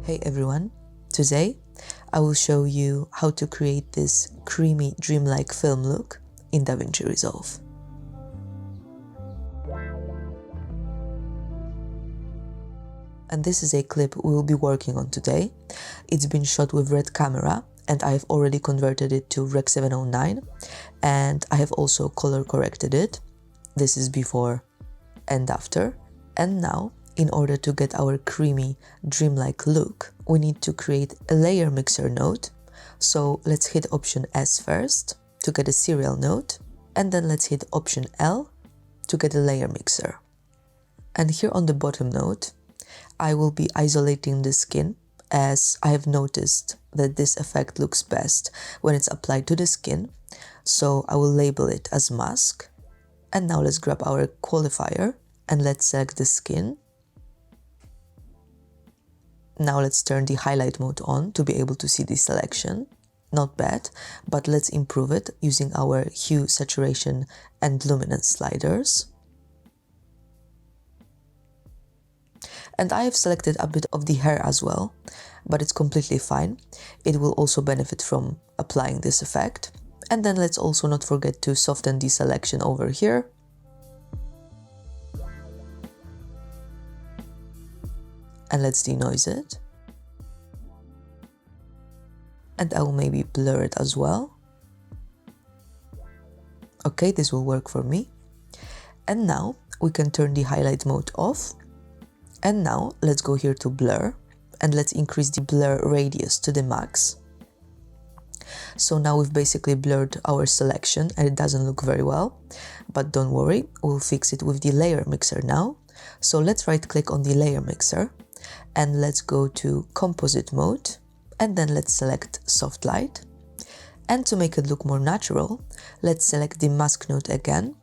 Hey everyone, today I will show you how to create this creamy dreamlike film look in DaVinci Resolve. And this is a clip we will be working on today. It's been shot with red camera and I have already converted it to Rec 709 and I have also color corrected it. This is before and after. And now, in order to get our creamy, dreamlike look, we need to create a layer mixer node. So let's hit Option S first to get a serial node, and then let's hit Option L to get a layer mixer. And here on the bottom node, I will be isolating the skin, as I have noticed that this effect looks best when it's applied to the skin. So I will label it as mask. And now let's grab our qualifier and let's select the skin. Now let's turn the highlight mode on to be able to see the selection. Not bad, but let's improve it using our hue, saturation and luminance sliders. And I have selected a bit of the hair as well, but it's completely fine. It will also benefit from applying this effect. And then let's also not forget to soften the selection over here. And let's denoise it. And I will maybe blur it as well. Okay, this will work for me. And now we can turn the highlight mode off. And now let's go here to blur and let's increase the blur radius to the max. So now we've basically blurred our selection and it doesn't look very well, but don't worry, we'll fix it with the layer mixer now. So let's right click on the layer mixer and let's go to composite mode and then let's select soft light. And to make it look more natural, let's select the mask node again.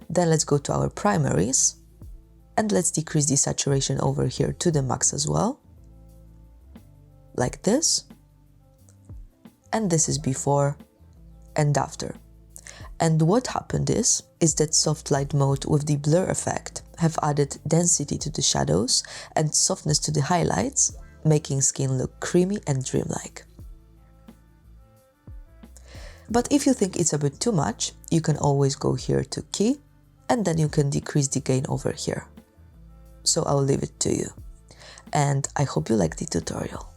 Then let's go to our primaries and let's decrease the saturation over here to the max as well, like this. And this is before and after. And what happened is that soft light mode with the blur effect have added density to the shadows and softness to the highlights, making skin look creamy and dreamlike. But if you think it's a bit too much, you can always go here to key and then you can decrease the gain over here. So I'll leave it to you. And I hope you liked the tutorial.